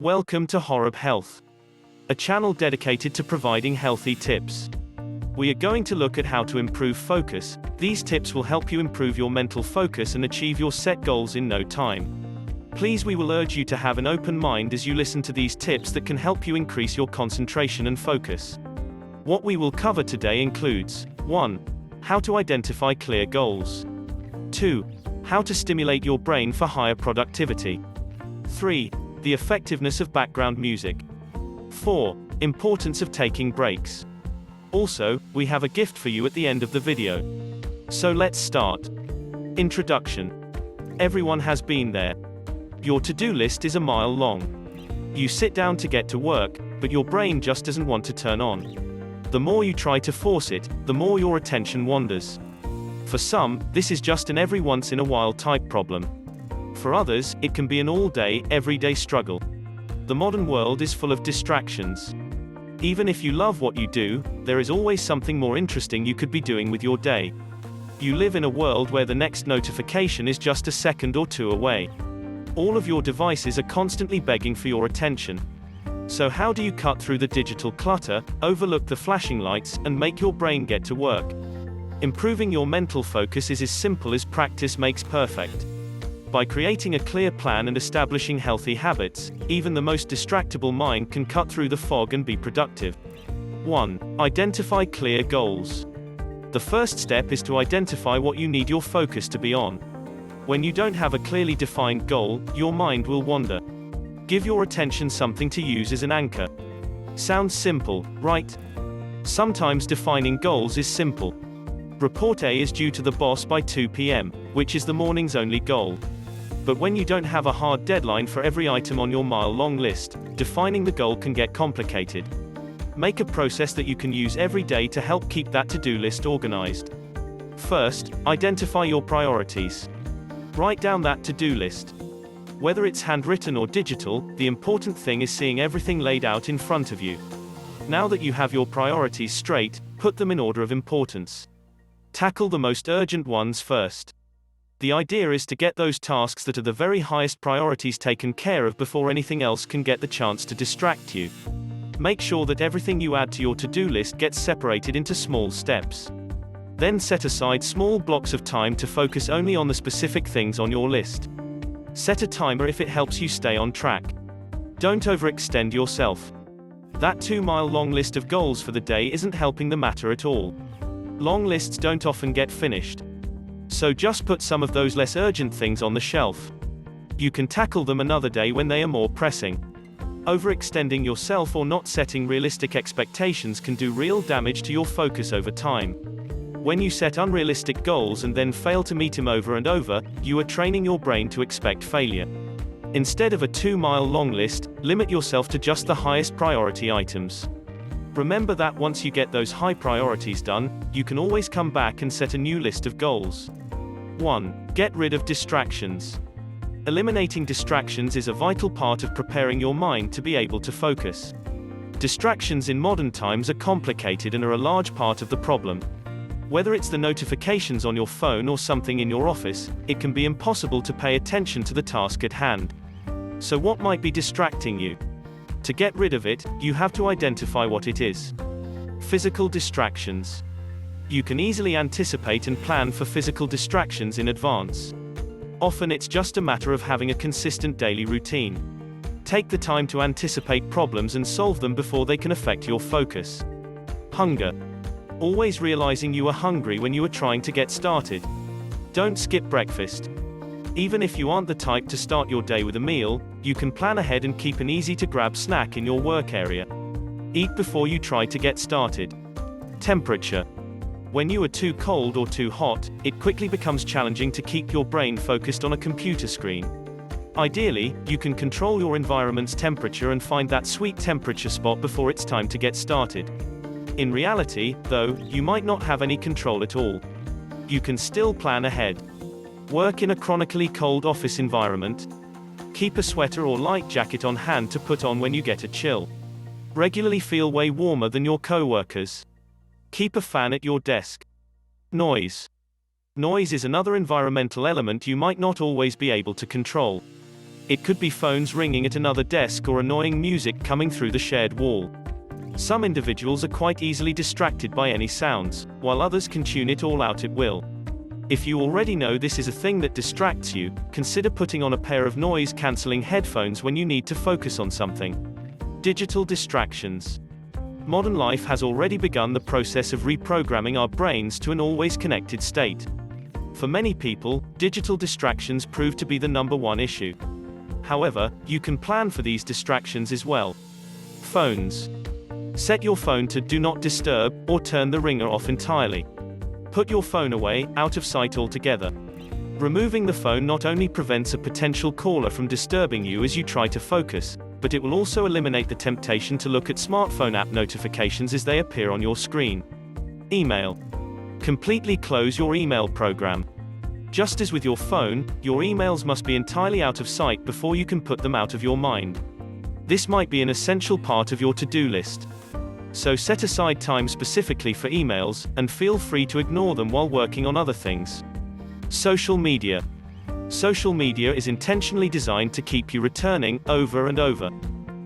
Welcome to Horeb Health, a channel dedicated to providing healthy tips. We are going to look at how to improve focus. These tips will help you improve your mental focus and achieve your set goals in no time. Please, we will urge you to have an open mind as you listen to these tips that can help you increase your concentration and focus. What we will cover today includes 1. How to identify clear goals. 2. How to stimulate your brain for higher productivity. 3. The effectiveness of background music. 4. Importance of taking breaks. Also, we have a gift for you at the end of the video. So let's start. Introduction. Everyone has been there. Your to-do list is a mile long. You sit down to get to work, but your brain just doesn't want to turn on. The more you try to force it, the more your attention wanders. For some, this is just an every once in a while type problem. For others, it can be an all-day, everyday struggle. The modern world is full of distractions. Even if you love what you do, there is always something more interesting you could be doing with your day. You live in a world where the next notification is just a second or two away. All of your devices are constantly begging for your attention. So how do you cut through the digital clutter, overlook the flashing lights, and make your brain get to work? Improving your mental focus is as simple as practice makes perfect. By creating a clear plan and establishing healthy habits, even the most distractible mind can cut through the fog and be productive. 1. Identify clear goals. The first step is to identify what you need your focus to be on. When you don't have a clearly defined goal, your mind will wander. Give your attention something to use as an anchor. Sounds simple, right? Sometimes defining goals is simple. Report A is due to the boss by 2 p.m., which is the morning's only goal. But when you don't have a hard deadline for every item on your mile-long list, defining the goal can get complicated. Make a process that you can use every day to help keep that to-do list organized. First, identify your priorities. Write down that to-do list. Whether it's handwritten or digital, the important thing is seeing everything laid out in front of you. Now that you have your priorities straight, put them in order of importance. Tackle the most urgent ones first. The idea is to get those tasks that are the very highest priorities taken care of before anything else can get the chance to distract you. Make sure that everything you add to your to-do list gets separated into small steps. Then set aside small blocks of time to focus only on the specific things on your list. Set a timer if it helps you stay on track. Don't overextend yourself. That 2-mile-long list of goals for the day isn't helping the matter at all. Long lists don't often get finished. So just put some of those less urgent things on the shelf. You can tackle them another day when they are more pressing. Overextending yourself or not setting realistic expectations can do real damage to your focus over time. When you set unrealistic goals and then fail to meet them over and over, you are training your brain to expect failure. Instead of a 2-mile-long list, limit yourself to just the highest priority items. Remember that once you get those high priorities done, you can always come back and set a new list of goals. 1. Get rid of distractions. Eliminating distractions is a vital part of preparing your mind to be able to focus. Distractions in modern times are complicated and are a large part of the problem. Whether it's the notifications on your phone or something in your office, it can be impossible to pay attention to the task at hand. So what might be distracting you? To get rid of it, you have to identify what it is. Physical distractions. You can easily anticipate and plan for physical distractions in advance. Often it's just a matter of having a consistent daily routine. Take the time to anticipate problems and solve them before they can affect your focus. Hunger. Always realizing you are hungry when you are trying to get started. Don't skip breakfast. Even if you aren't the type to start your day with a meal, you can plan ahead and keep an easy-to-grab snack in your work area. Eat before you try to get started. Temperature. When you are too cold or too hot, it quickly becomes challenging to keep your brain focused on a computer screen. Ideally, you can control your environment's temperature and find that sweet temperature spot before it's time to get started. In reality, though, you might not have any control at all. You can still plan ahead. Work in a chronically cold office environment. Keep a sweater or light jacket on hand to put on when you get a chill. Regularly feel way warmer than your co-workers. Keep a fan at your desk. Noise. Noise is another environmental element you might not always be able to control. It could be phones ringing at another desk or annoying music coming through the shared wall. Some individuals are quite easily distracted by any sounds, while others can tune it all out at will. If you already know this is a thing that distracts you, consider putting on a pair of noise-canceling headphones when you need to focus on something. Digital distractions. Modern life has already begun the process of reprogramming our brains to an always connected state. For many people, digital distractions prove to be the number one issue. However, you can plan for these distractions as well. Phones. Set your phone to Do Not Disturb, or turn the ringer off entirely. Put your phone away, out of sight altogether. Removing the phone not only prevents a potential caller from disturbing you as you try to focus, but it will also eliminate the temptation to look at smartphone app notifications as they appear on your screen. Email. Completely close your email program. Just as with your phone, your emails must be entirely out of sight before you can put them out of your mind. This might be an essential part of your to-do list. So set aside time specifically for emails, and feel free to ignore them while working on other things. Social media. Social media is intentionally designed to keep you returning, over and over.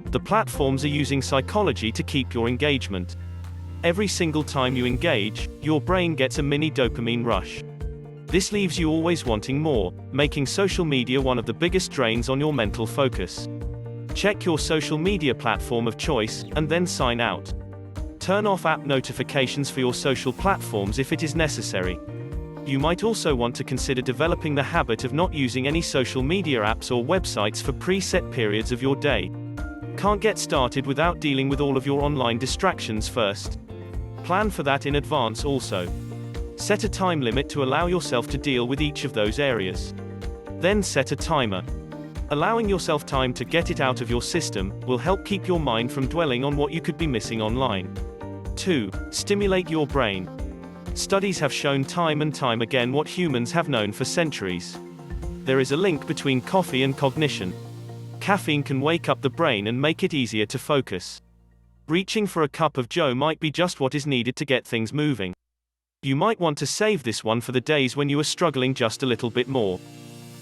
The platforms are using psychology to keep your engagement. Every single time you engage, your brain gets a mini dopamine rush. This leaves you always wanting more, making social media one of the biggest drains on your mental focus. Check your social media platform of choice, and then sign out. Turn off app notifications for your social platforms if it is necessary. You might also want to consider developing the habit of not using any social media apps or websites for preset periods of your day. Can't get started without dealing with all of your online distractions first. Plan for that in advance also. Set a time limit to allow yourself to deal with each of those areas. Then set a timer. Allowing yourself time to get it out of your system will help keep your mind from dwelling on what you could be missing online. 2. Stimulate your brain. Studies have shown time and time again what humans have known for centuries. There is a link between coffee and cognition. Caffeine can wake up the brain and make it easier to focus. Reaching for a cup of joe might be just what is needed to get things moving. You might want to save this one for the days when you are struggling just a little bit more.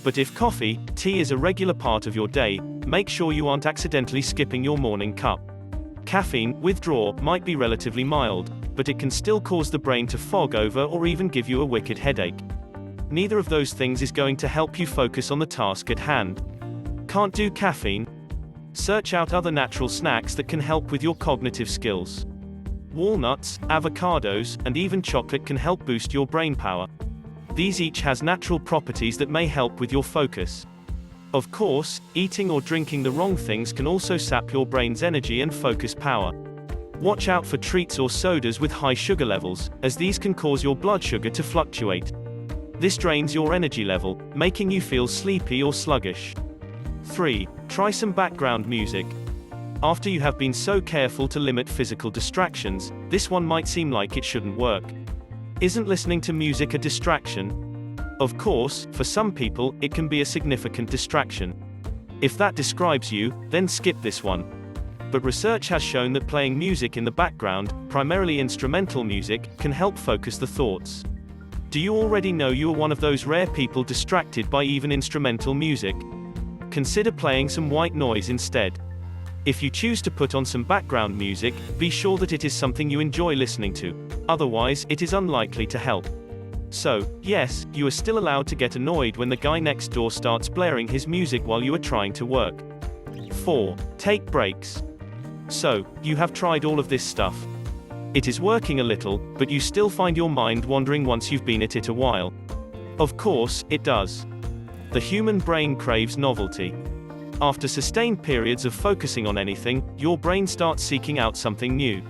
But if coffee, tea is a regular part of your day, make sure you aren't accidentally skipping your morning cup. Caffeine withdrawal might be relatively mild, but it can still cause the brain to fog over or even give you a wicked headache. Neither of those things is going to help you focus on the task at hand. Can't do caffeine? Search out other natural snacks that can help with your cognitive skills. Walnuts, avocados, and even chocolate can help boost your brain power. These each has natural properties that may help with your focus. Of course, eating or drinking the wrong things can also sap your brain's energy and focus power. Watch out for treats or sodas with high sugar levels, as these can cause your blood sugar to fluctuate. This drains your energy level, making you feel sleepy or sluggish. 3. Try some background music. After you have been so careful to limit physical distractions, this one might seem like it shouldn't work. Isn't listening to music a distraction? Of course, for some people, it can be a significant distraction. If that describes you, then skip this one. But research has shown that playing music in the background, primarily instrumental music, can help focus the thoughts. Do you already know you are one of those rare people distracted by even instrumental music? Consider playing some white noise instead. If you choose to put on some background music, be sure that it is something you enjoy listening to. Otherwise, it is unlikely to help. So, yes, you are still allowed to get annoyed when the guy next door starts blaring his music while you are trying to work. 4. Take breaks. So, you have tried all of this stuff. It is working a little, but you still find your mind wandering once you've been at it a while. Of course, it does. The human brain craves novelty. After sustained periods of focusing on anything, your brain starts seeking out something new.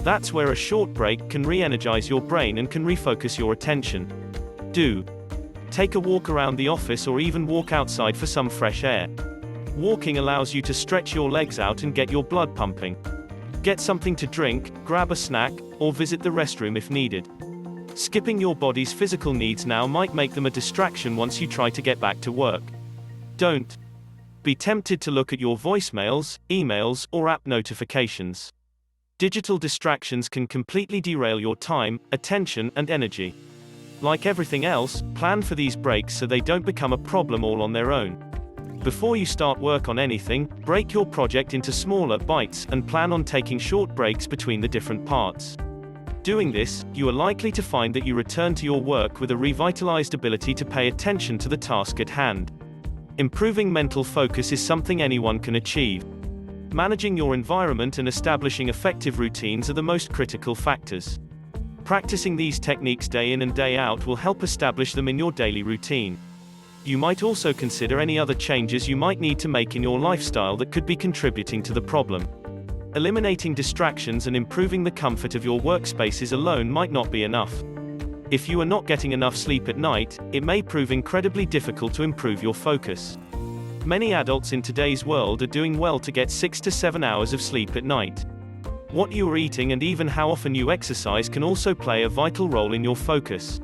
That's where a short break can re-energize your brain and can refocus your attention. Do. Take a walk around the office or even walk outside for some fresh air. Walking allows you to stretch your legs out and get your blood pumping. Get something to drink, grab a snack, or visit the restroom if needed. Skipping your body's physical needs now might make them a distraction once you try to get back to work. Don't be tempted to look at your voicemails, emails, or app notifications. Digital distractions can completely derail your time, attention, and energy. Like everything else, plan for these breaks so they don't become a problem all on their own. Before you start work on anything, break your project into smaller bites and plan on taking short breaks between the different parts. Doing this, you are likely to find that you return to your work with a revitalized ability to pay attention to the task at hand. Improving mental focus is something anyone can achieve. Managing your environment and establishing effective routines are the most critical factors. Practicing these techniques day in and day out will help establish them in your daily routine. You might also consider any other changes you might need to make in your lifestyle that could be contributing to the problem. Eliminating distractions and improving the comfort of your workspaces alone might not be enough. If you are not getting enough sleep at night, it may prove incredibly difficult to improve your focus. Many adults in today's world are doing well to get 6 to 7 hours of sleep at night. What you are eating and even how often you exercise can also play a vital role in your focus.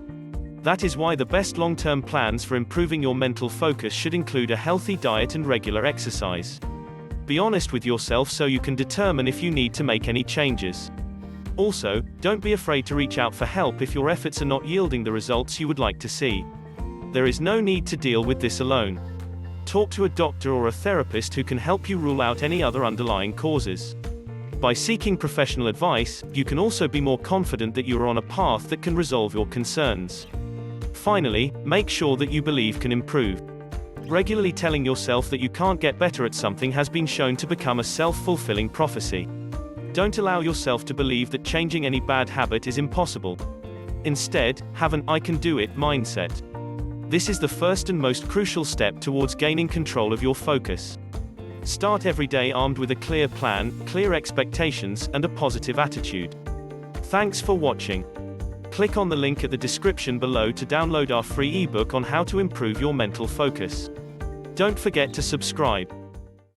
That is why the best long-term plans for improving your mental focus should include a healthy diet and regular exercise. Be honest with yourself so you can determine if you need to make any changes. Also, don't be afraid to reach out for help if your efforts are not yielding the results you would like to see. There is no need to deal with this alone. Talk to a doctor or a therapist who can help you rule out any other underlying causes. By seeking professional advice, you can also be more confident that you are on a path that can resolve your concerns. Finally, make sure that you believe can improve. Regularly telling yourself that you can't get better at something has been shown to become a self-fulfilling prophecy. Don't allow yourself to believe that changing any bad habit is impossible. Instead, have an "I can do it" mindset. This is the first and most crucial step towards gaining control of your focus. Start every day armed with a clear plan, clear expectations, and a positive attitude. Thanks for watching. Click on the link at the description below to download our free ebook on how to improve your mental focus. Don't forget to subscribe.